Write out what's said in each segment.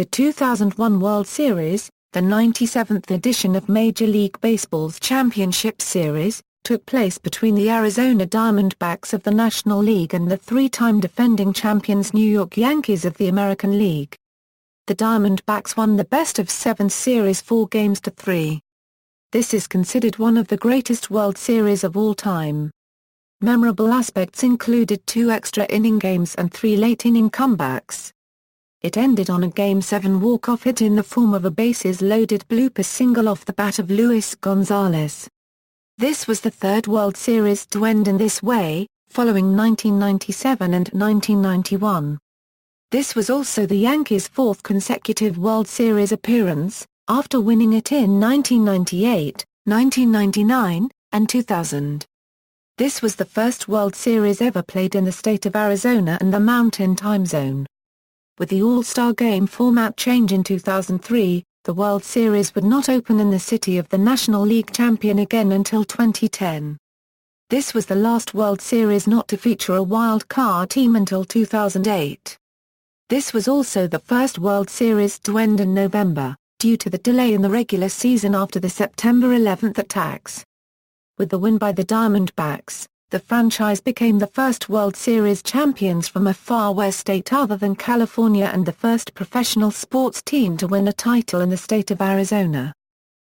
The 2001 World Series, the 97th edition of Major League Baseball's Championship Series, took place between the Arizona Diamondbacks of the National League and the three-time defending champions New York Yankees of the American League. The Diamondbacks won the best-of-7 series 4-3. This is considered one of the greatest World Series of all time. Memorable aspects included 2 extra-inning games and 3 late-inning comebacks. It ended on a Game 7 walk-off hit in the form of a bases-loaded blooper single off the bat of Luis Gonzalez. This was the third World Series to end in this way, following 1997 and 1991. This was also the Yankees' 4th consecutive World Series appearance, after winning it in 1998, 1999, and 2000. This was the first World Series ever played in the state of Arizona and the Mountain Time Zone. With the All-Star Game format change in 2003, the World Series would not open in the city of the National League champion again until 2010. This was the last World Series not to feature a wild card team until 2008. This was also the first World Series to end in November, due to the delay in the regular season after the September 11 attacks. With the win by the Diamondbacks, the franchise became the first World Series champions from a far west state other than California and the first professional sports team to win a title in the state of Arizona.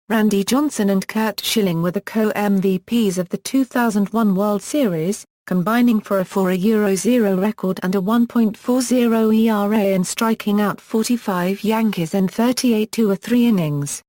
Randy Johnson and Curt Schilling were the co-MVPs of the 2001 World Series, combining for a 4.00 record and a 1.40 ERA and striking out 45 Yankees in 38 2-3 innings.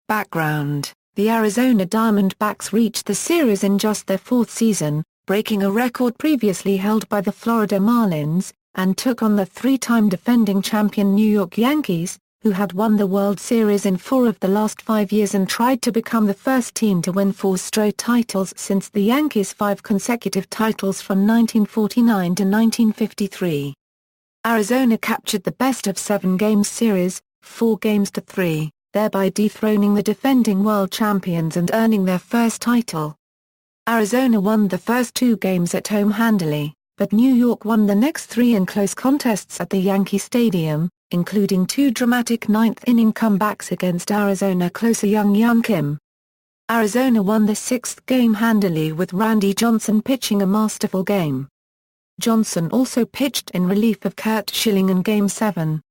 Background: the Arizona Diamondbacks reached the series in just their 4th season, breaking a record previously held by the Florida Marlins, and took on the 3-time defending champion New York Yankees, who had won the World Series in 4 of the last 5 years and tried to become the first team to win 4 straight titles since the Yankees' 5 consecutive titles from 1949 to 1953. Arizona captured the best-of-7 games series, 4-3. Thereby dethroning the defending world champions and earning their first title. Arizona won the first 2 games at home handily, but New York won the next 3 in close contests at the Yankee Stadium, including 2 dramatic 9th-inning comebacks against Arizona closer Young Kim. Arizona won the 6th game handily with Randy Johnson pitching a masterful game. Johnson also pitched in relief of Curt Schilling in Game 7.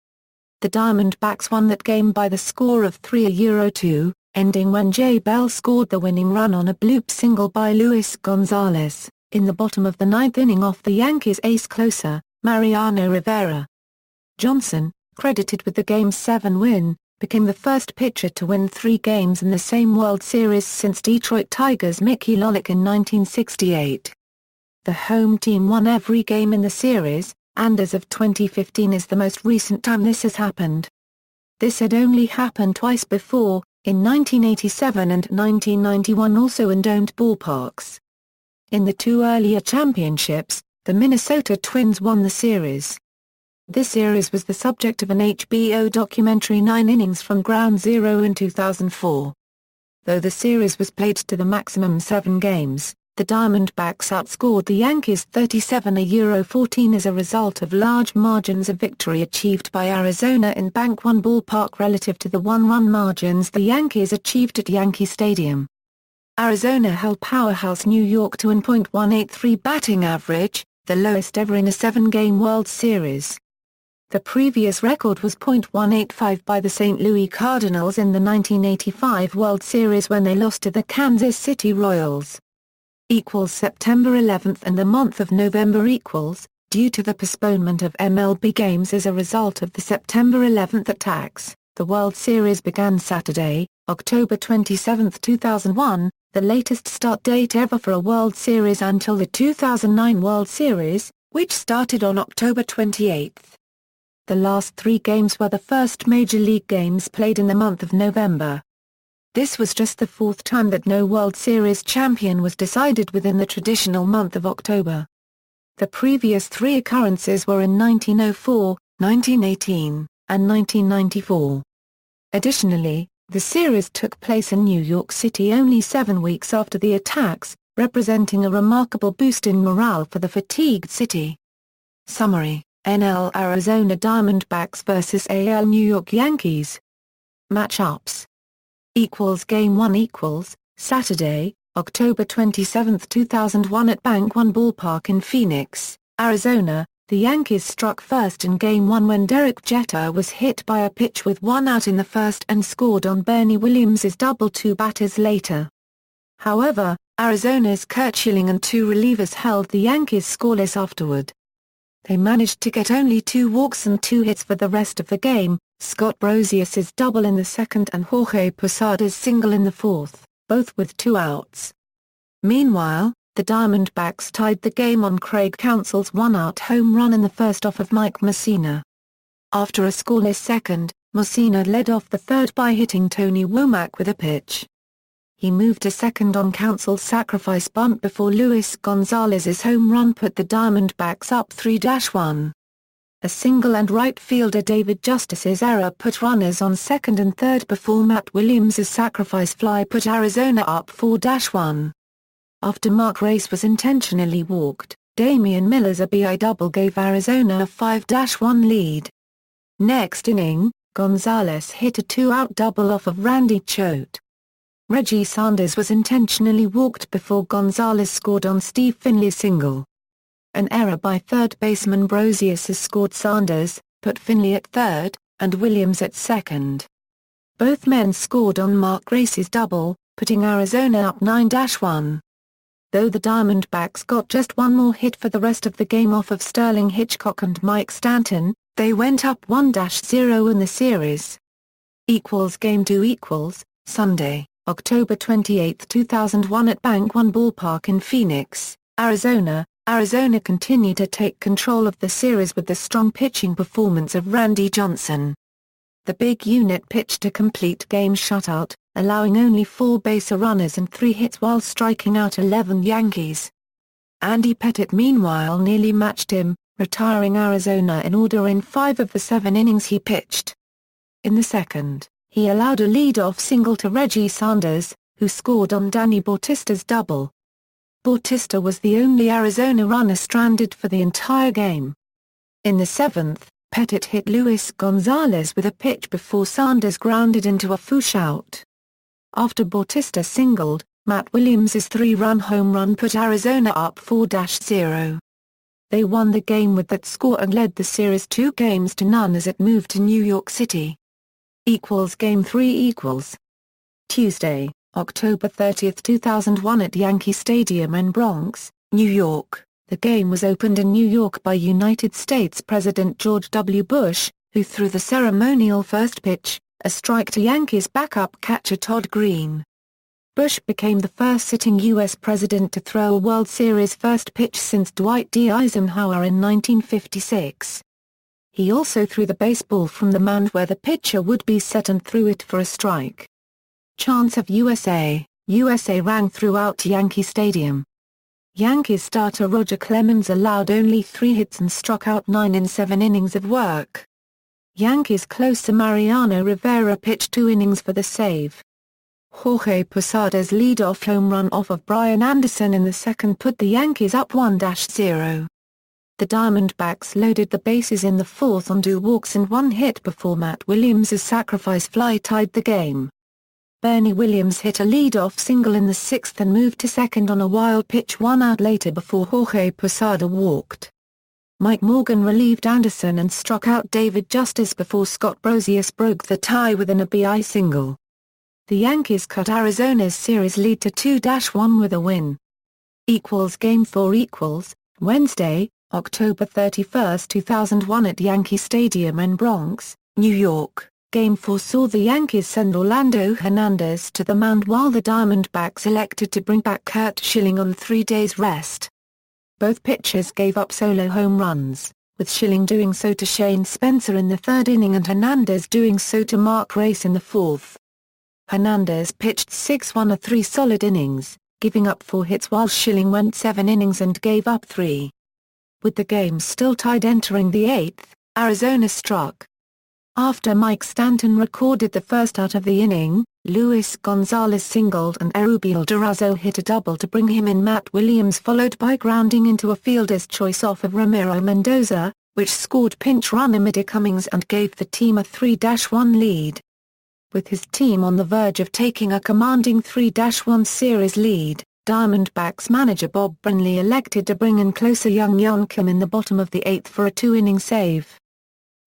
The Diamondbacks won that game by the score of 3-2, ending when Jay Bell scored the winning run on a bloop single by Luis Gonzalez, in the bottom of the 9th inning off the Yankees' ace closer, Mariano Rivera. Johnson, credited with the Game 7 win, became the first pitcher to win 3 games in the same World Series since Detroit Tigers' Mickey Lolick in 1968. The home team won every game in the series, and as of 2015 is the most recent time this has happened. This had only happened twice before, in 1987 and 1991 also in domed ballparks. In the 2 earlier championships, the Minnesota Twins won the series. This series was the subject of an HBO documentary 9 Innings from Ground Zero in 2004. Though the series was played to the maximum 7 games, the Diamondbacks outscored the Yankees 37-14 as a result of large margins of victory achieved by Arizona in Bank One ballpark relative to the 1-run margins the Yankees achieved at Yankee Stadium. Arizona held powerhouse New York to an .183 batting average, the lowest ever in a 7-game World Series. The previous record was .185 by the St. Louis Cardinals in the 1985 World Series when they lost to the Kansas City Royals. September 11 and the month of November due to the postponement of MLB games as a result of the September 11 attacks, the World Series began Saturday, October 27, 2001, the latest start date ever for a World Series until the 2009 World Series, which started on October 28. The last 3 games were the first Major League games played in the month of November. This was just the 4th time that no World Series champion was decided within the traditional month of October. The previous 3 occurrences were in 1904, 1918, and 1994. Additionally, the series took place in New York City only 7 weeks after the attacks, representing a remarkable boost in morale for the fatigued city. Summary: NL Arizona Diamondbacks vs AL New York Yankees. Matchups. Game 1 Saturday, October 27, 2001 at Bank One Ballpark in Phoenix, Arizona. The Yankees struck first in Game 1 when Derek Jeter was hit by a pitch with one out in the first and scored on Bernie Williams' double 2 batters later. However, Arizona's Curt Schilling and 2 relievers held the Yankees scoreless afterward. They managed to get only 2 walks and 2 hits for the rest of the game, Scott Brosius' double in the second and Jorge Posada's single in the fourth, both with 2 outs. Meanwhile, the Diamondbacks tied the game on Craig Counsell's 1-out home run in the first off of Mike Mussina. After a scoreless second, Mussina led off the third by hitting Tony Womack with a pitch. He moved to second on Counsell's sacrifice bunt before Luis Gonzalez's home run put the Diamondbacks up 3-1. A single and right fielder David Justice's error put runners on second and third before Matt Williams' sacrifice fly put Arizona up 4-1. After Mark Race was intentionally walked, Damian Miller's RBI double gave Arizona a 5-1 lead. Next inning, Gonzalez hit a 2-out double off of Randy Choate. Reggie Sanders was intentionally walked before Gonzalez scored on Steve Finley's single. An error by third baseman Brosius has scored Sanders, put Finley at third, and Williams at second. Both men scored on Mark Race's double, putting Arizona up 9-1. Though the Diamondbacks got just one more hit for the rest of the game off of Sterling Hitchcock and Mike Stanton, they went up 1-0 in the series. Game 2 Sunday, October 28, 2001 at Bank One Ballpark in Phoenix, Arizona. Arizona continued to take control of the series with the strong pitching performance of Randy Johnson. The big unit pitched a complete game shutout, allowing only 4 base runners and 3 hits while striking out 11 Yankees. Andy Pettitte meanwhile nearly matched him, retiring Arizona in order in 5 of the 7 innings he pitched. In the second, he allowed a lead-off single to Reggie Sanders, who scored on Danny Bautista's double. Bautista was the only Arizona runner stranded for the entire game. In the 7th, Pettitte hit Luis Gonzalez with a pitch before Sanders grounded into a foush out. After Bautista singled, Matt Williams' 3-run home run put Arizona up 4-0. They won the game with that score and led the series 2-0 as it moved to New York City. Game 3 Tuesday, October 30, 2001 at Yankee Stadium in Bronx, New York. The game was opened in New York by United States President George W. Bush, who threw the ceremonial first pitch, a strike to Yankees backup catcher Todd Green. Bush became the first sitting U.S. president to throw a World Series first pitch since Dwight D. Eisenhower in 1956. He also threw the baseball from the mound where the pitcher would be set and threw it for a strike. Chants of USA, USA rang throughout Yankee Stadium. Yankees starter Roger Clemens allowed only 3 hits and struck out 9 in 7 innings of work. Yankees closer Mariano Rivera pitched 2 innings for the save. Jorge Posada's leadoff home run off of Brian Anderson in the second put the Yankees up 1-0. The Diamondbacks loaded the bases in the fourth on 2 walks and 1 hit before Matt Williams' sacrifice fly tied the game. Bernie Williams hit a leadoff single in the 6th and moved to second on a wild pitch 1 out later before Jorge Posada walked. Mike Morgan relieved Anderson and struck out David Justice before Scott Brosius broke the tie with an RBI single. The Yankees cut Arizona's series lead to 2-1 with a win. Game 4 Wednesday, October 31, 2001 at Yankee Stadium in Bronx, New York. Game 4 saw the Yankees send Orlando Hernandez to the mound while the Diamondbacks elected to bring back Curt Schilling on 3 days rest. Both pitchers gave up solo home runs, with Schilling doing so to Shane Spencer in the 3rd inning and Hernandez doing so to Mark Race in the 4th. Hernandez pitched 6-1 solid innings, giving up 4 hits while Schilling went 7 innings and gave up 3. With the game still tied entering the 8th, Arizona struck. After Mike Stanton recorded the first out of the inning, Luis Gonzalez singled and Erubiel Durazo hit a double to bring him in. Matt Williams followed by grounding into a fielder's choice off of Ramiro Mendoza, which scored pinch runner Middy Cummings and gave the team a 3-1 lead. With his team on the verge of taking a commanding 3-1 series lead, Diamondbacks manager Bob Brenly elected to bring in closer Young Kim in the bottom of the 8th for a 2-inning save.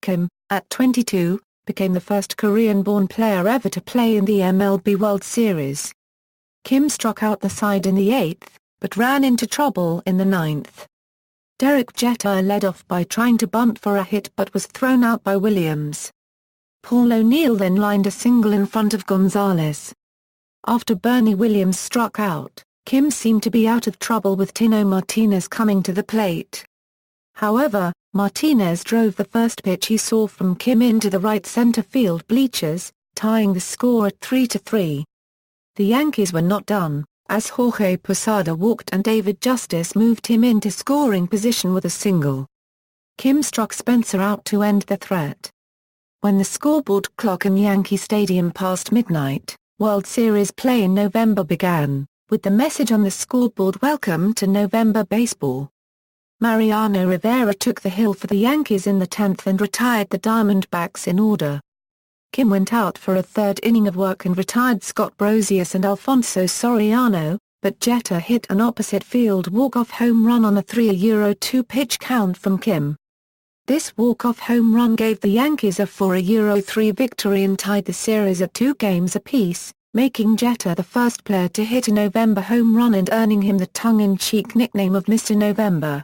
Kim, at 22, became the first Korean-born player ever to play in the MLB World Series. Kim struck out the side in the 8th, but ran into trouble in the 9th. Derek Jeter led off by trying to bunt for a hit but was thrown out by Williams. Paul O'Neill then lined a single in front of Gonzalez. After Bernie Williams struck out, Kim seemed to be out of trouble with Tino Martinez coming to the plate. However, Martinez drove the first pitch he saw from Kim into the right center field bleachers, tying the score at 3-3. The Yankees were not done, as Jorge Posada walked and David Justice moved him into scoring position with a single. Kim struck Spencer out to end the threat. When the scoreboard clock in Yankee Stadium passed midnight, World Series play in November began, with the message on the scoreboard "Welcome to November Baseball." Mariano Rivera took the hill for the Yankees in the 10th and retired the Diamondbacks in order. Kim went out for a third inning of work and retired Scott Brosius and Alfonso Soriano, but Jeter hit an opposite field walk-off home run on a 3-2 pitch count from Kim. This walk-off home run gave the Yankees a 4-3 victory and tied the series at 2 games apiece, making Jeter the first player to hit a November home run and earning him the tongue-in-cheek nickname of Mr. November.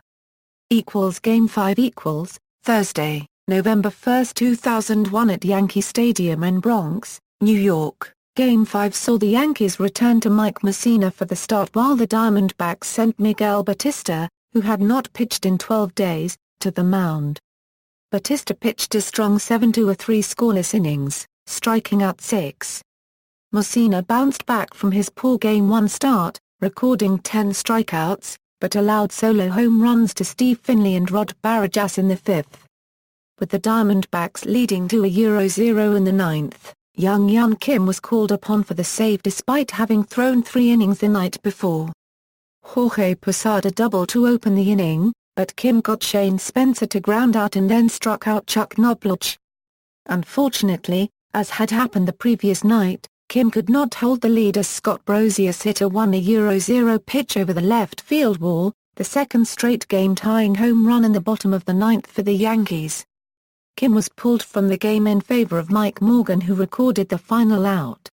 Game 5 Thursday, November 1, 2001 at Yankee Stadium in Bronx, New York. Game 5 saw the Yankees return to Mike Mussina for the start while the Diamondbacks sent Miguel Batista, who had not pitched in 12 days, to the mound. Batista pitched a strong 7-3 scoreless innings, striking out 6. Mussina bounced back from his poor Game 1 start, recording 10 strikeouts, but allowed solo home runs to Steve Finley and Rod Barajas in the 5th. With the Diamondbacks leading 2-0 in the 9th, Young Kim was called upon for the save despite having thrown 3 innings the night before. Jorge Posada doubled to open the inning, but Kim got Shane Spencer to ground out and then struck out Chuck Knobloch. Unfortunately, as had happened the previous night, Kim could not hold the lead as Scott Brosius hit a 1-0 pitch over the left field wall, the second straight game-tying home run in the bottom of the 9th for the Yankees. Kim was pulled from the game in favor of Mike Morgan, who recorded the final out.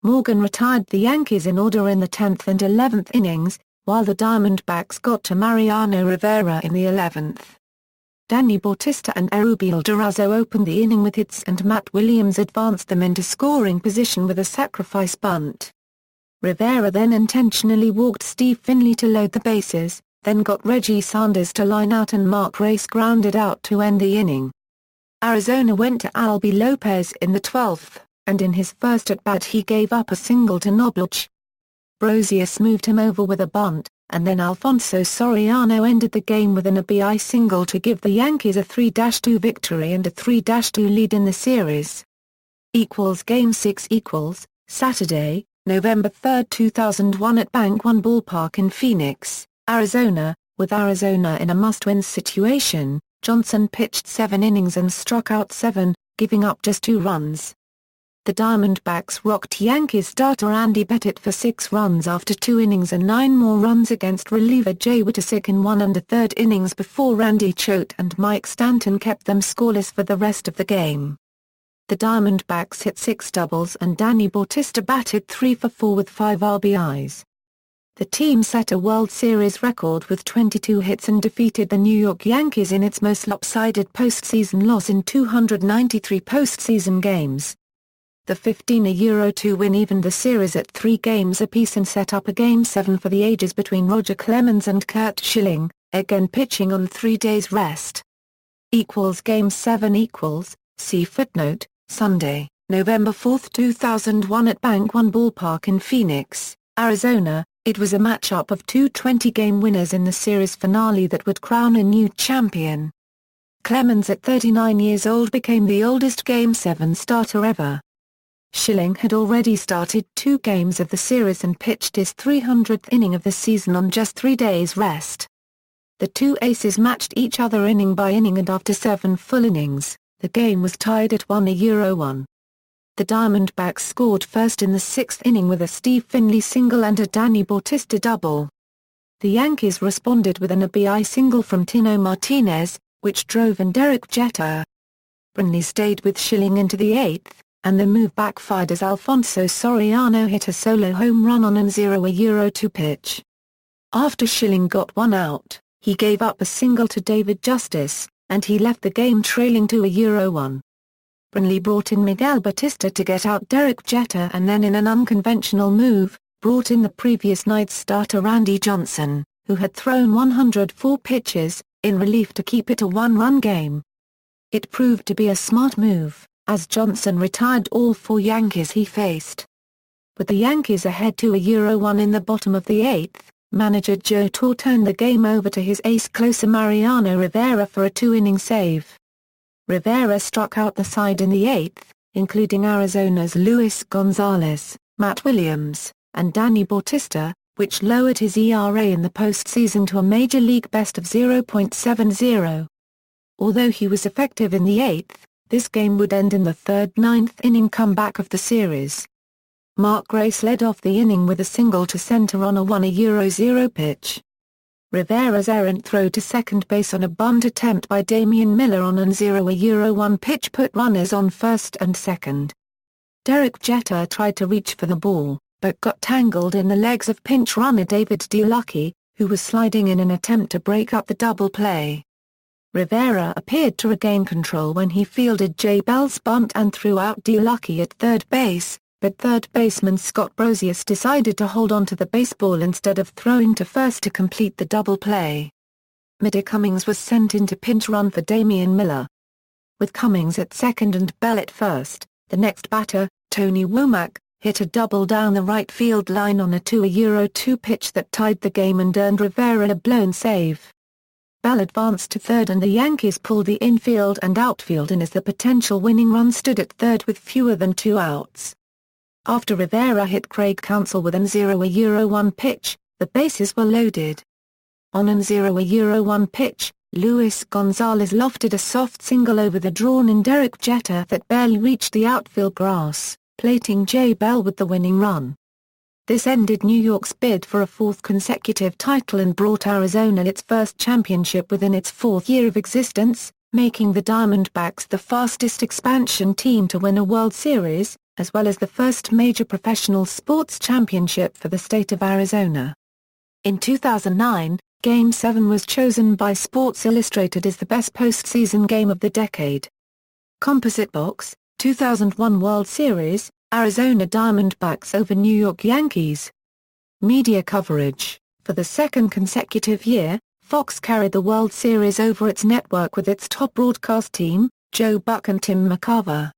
Morgan retired the Yankees in order in the 10th and 11th innings, while the Diamondbacks got to Mariano Rivera in the 11th. Danny Bautista and Erubiel Durazo opened the inning with hits and Matt Williams advanced them into scoring position with a sacrifice bunt. Rivera then intentionally walked Steve Finley to load the bases, then got Reggie Sanders to line out and Mark Race grounded out to end the inning. Arizona went to Albie Lopez in the 12th, and in his first at-bat he gave up a single to Knobloch. Brosius moved him over with a bunt, and then Alfonso Soriano ended the game with an RBI single to give the Yankees a 3-2 victory and a 3-2 lead in the series. Game 6 Saturday, November 3, 2001 at Bank One Ballpark in Phoenix, Arizona. With Arizona in a must-win situation, Johnson pitched 7 innings and struck out 7, giving up just 2 runs. The Diamondbacks rocked Yankees starter Andy Pettitte for 6 runs after 2 innings and 9 more runs against reliever Jay Whitesick in 1 1/3 innings before Randy Choate and Mike Stanton kept them scoreless for the rest of the game. The Diamondbacks hit 6 doubles and Danny Bautista batted 3 for 4 with 5 RBIs. The team set a World Series record with 22 hits and defeated the New York Yankees in its most lopsided postseason loss in 293 postseason games. The 15-2 win evened the series at 3 games apiece and set up a Game 7 for the ages between Roger Clemens and Curt Schilling, again pitching on 3 days rest. Game 7 see footnote, Sunday, November 4, 2001 at Bank One Ballpark in Phoenix, Arizona. It was a matchup of 2 20-game winners in the series finale that would crown a new champion. Clemens at 39 years old became the oldest Game 7 starter ever. Schilling had already started 2 games of the series and pitched his 300th inning of the season on just 3 days rest. The two aces matched each other inning by inning, and after 7 full innings, the game was tied at 1-1. The Diamondbacks scored first in the 6th inning with a Steve Finley single and a Danny Bautista double. The Yankees responded with an RBI single from Tino Martinez, which drove in Derek Jeter. Brinley stayed with Schilling into the 8th, and the move backfired as Alfonso Soriano hit a solo home run on an 0-2 pitch. After Schilling got one out, he gave up a single to David Justice, and he left the game trailing 2-1. Brinley brought in Miguel Batista to get out Derek Jeter, and then in an unconventional move, brought in the previous night's starter Randy Johnson, who had thrown 104 pitches, in relief to keep it a 1-run game. It proved to be a smart move, as Johnson retired all 4 Yankees he faced. With the Yankees ahead 2-1 in the bottom of the 8th, manager Joe Torre turned the game over to his ace closer Mariano Rivera for a 2-inning save. Rivera struck out the side in the 8th, including Arizona's Luis Gonzalez, Matt Williams, and Danny Bautista, which lowered his ERA in the postseason to a major league best of 0.70. Although he was effective in the 8th, this game would end in the 3rd 9th inning comeback of the series. Mark Grace led off the inning with a single to center on a 1-0 pitch. Rivera's errant throw to second base on a bunt attempt by Damian Miller on an 0-1 pitch put runners on first and second. Derek Jeter tried to reach for the ball, but got tangled in the legs of pinch runner David DeLucky, who was sliding in an attempt to break up the double play. Rivera appeared to regain control when he fielded Jay Bell's bunt and threw out DeLucky at third base, but third baseman Scott Brosius decided to hold on to the baseball instead of throwing to first to complete the double play. Midday Cummings was sent in to pinch run for Damian Miller. With Cummings at second and Bell at first, the next batter, Tony Womack, hit a double down the right field line on a 2-2 pitch that tied the game and earned Rivera a blown save. Bell advanced to third and the Yankees pulled the infield and outfield in as the potential winning run stood at third with fewer than 2 outs. After Rivera hit Craig Counsell with an 0-1 pitch, the bases were loaded. On an 0-1 pitch, Luis Gonzalez lofted a soft single over the drawn-in Derek Jeter that barely reached the outfield grass, plating Jay Bell with the winning run. This ended New York's bid for a 4th consecutive title and brought Arizona its first championship within its 4th year of existence, making the Diamondbacks the fastest expansion team to win a World Series, as well as the first major professional sports championship for the state of Arizona. In 2009, Game 7 was chosen by Sports Illustrated as the best postseason game of the decade. Composite box, 2001 World Series, Arizona Diamondbacks over New York Yankees. Media coverage: for the 2nd consecutive year, Fox carried the World Series over its network with its top broadcast team, Joe Buck and Tim McCarver.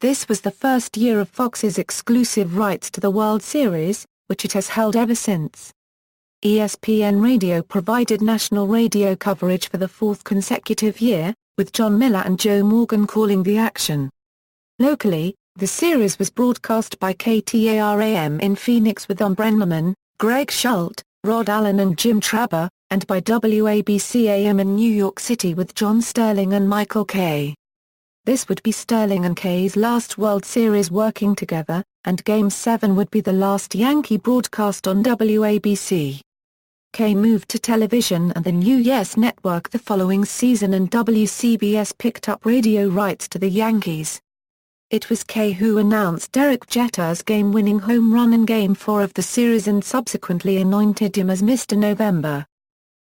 This was the first year of Fox's exclusive rights to the World Series, which it has held ever since. ESPN Radio provided national radio coverage for the 4th consecutive year, with John Miller and Joe Morgan calling the action. Locally, the series was broadcast by KTAR-AM in Phoenix with Don Brenneman, Greg Schultz, Rod Allen and Jim Traber, and by WABC-AM in New York City with John Sterling and Michael Kay. This would be Sterling and Kay's last World Series working together, and Game 7 would be the last Yankee broadcast on WABC. Kay moved to television and the New Yes Network the following season, and WCBS picked up radio rights to the Yankees. It was Kay who announced Derek Jeter's game-winning home run in Game 4 of the series and subsequently anointed him as Mr. November.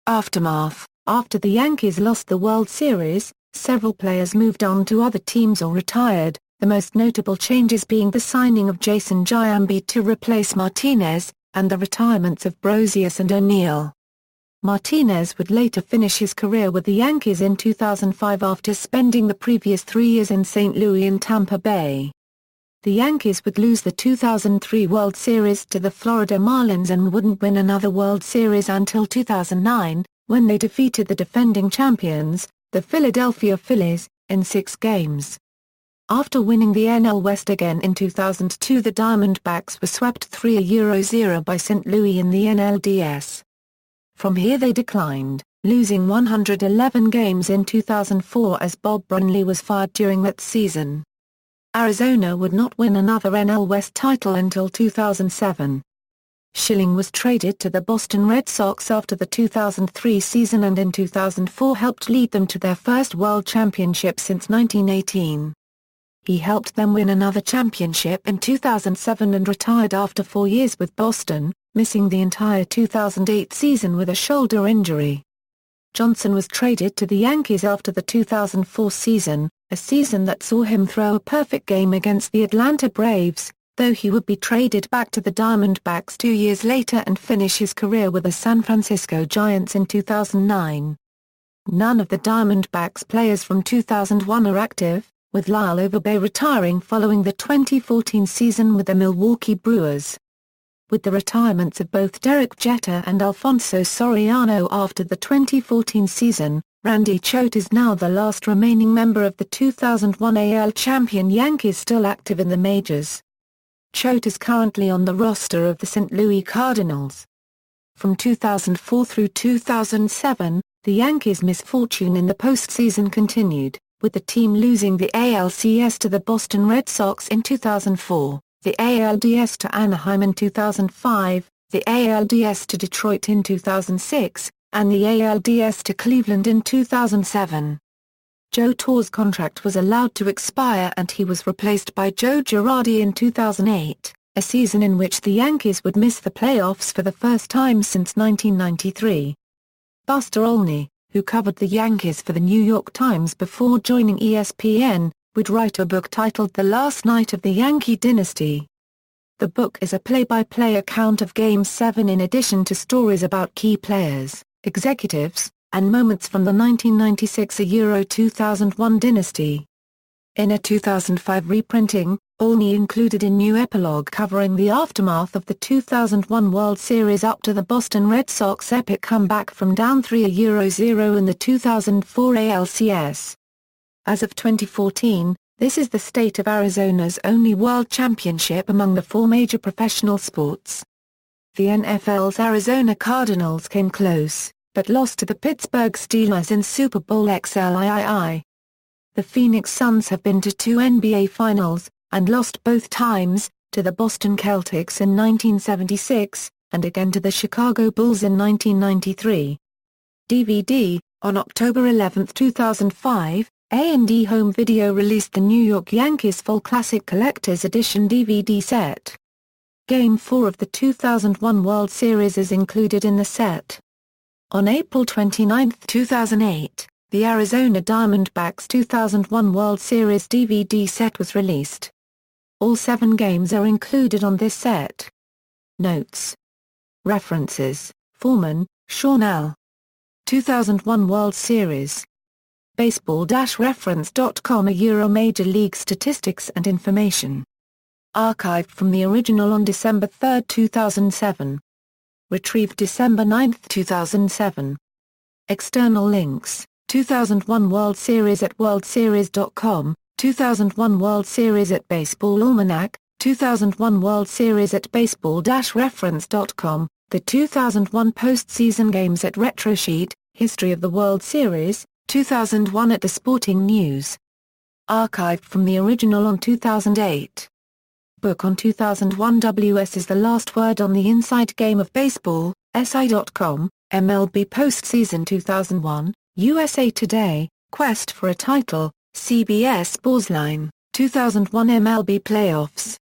Aftermath: after the Yankees lost the World Series, several players moved on to other teams or retired, the most notable changes being the signing of Jason Giambi to replace Martinez, and the retirements of Brosius and O'Neill. Martinez would later finish his career with the Yankees in 2005 after spending the previous 3 years in St. Louis and Tampa Bay. The Yankees would lose the 2003 World Series to the Florida Marlins and wouldn't win another World Series until 2009, when they defeated the defending champions, the Philadelphia Phillies, in 6 games. After winning the NL West again in 2002, the Diamondbacks were swept 3-0 by St. Louis in the NLDS. From here they declined, losing 111 games in 2004 as Bob Brunley was fired during that season. Arizona would not win another NL West title until 2007. Schilling was traded to the Boston Red Sox after the 2003 season and in 2004 helped lead them to their first World Championship since 1918. He helped them win another championship in 2007 and retired after 4 years with Boston, missing the entire 2008 season with a shoulder injury. Johnson was traded to the Yankees after the 2004 season, a season that saw him throw a perfect game against the Atlanta Braves, though he would be traded back to the Diamondbacks 2 years later and finish his career with the San Francisco Giants in 2009. None of the Diamondbacks players from 2001 are active, with Lyle Overbay retiring following the 2014 season with the Milwaukee Brewers. With the retirements of both Derek Jeter and Alfonso Soriano after the 2014 season, Randy Choate is now the last remaining member of the 2001 AL champion Yankees still active in the majors. Choate is currently on the roster of the St. Louis Cardinals. From 2004 through 2007, the Yankees' misfortune in the postseason continued, with the team losing the ALCS to the Boston Red Sox in 2004, the ALDS to Anaheim in 2005, the ALDS to Detroit in 2006, and the ALDS to Cleveland in 2007. Joe Torre's contract was allowed to expire and he was replaced by Joe Girardi in 2008, a season in which the Yankees would miss the playoffs for the first time since 1993. Buster Olney, who covered the Yankees for the New York Times before joining ESPN, would write a book titled The Last Night of the Yankee Dynasty. The book is a play-by-play account of Game 7 in addition to stories about key players, executives, and moments from the 1996–2001 dynasty. In a 2005 reprinting, Olney included a new epilogue covering the aftermath of the 2001 World Series up to the Boston Red Sox epic comeback from down 3-0 in the 2004 ALCS. As of 2014, this is the state of Arizona's only world championship among the 4 major professional sports. The NFL's Arizona Cardinals came close, but lost to the Pittsburgh Steelers in Super Bowl XLIII. The Phoenix Suns have been to 2 NBA Finals, and lost both times, to the Boston Celtics in 1976, and again to the Chicago Bulls in 1993. DVD, on October 11, 2005, A&E Home Video released the New York Yankees Full Classic Collector's Edition DVD set. Game 4 of the 2001 World Series is included in the set. On April 29, 2008, the Arizona Diamondbacks 2001 World Series DVD set was released. All 7 games are included on this set. Notes. References: Foreman, Sean L. 2001 World Series. Baseball-reference.com Major League statistics and information. Archived from the original on December 3, 2007. Retrieved December 9, 2007. External links: 2001 World Series at worldseries.com, 2001 World Series at Baseball Almanac, 2001 World Series at baseball-reference.com, the 2001 postseason games at Retrosheet, History of the World Series, 2001 at The Sporting News. Archived from the original on 2008. Book on 2001 WS is the last word on the inside game of baseball, SI.com, MLB postseason 2001, USA Today, Quest for a Title, CBS Sportsline, 2001 MLB Playoffs.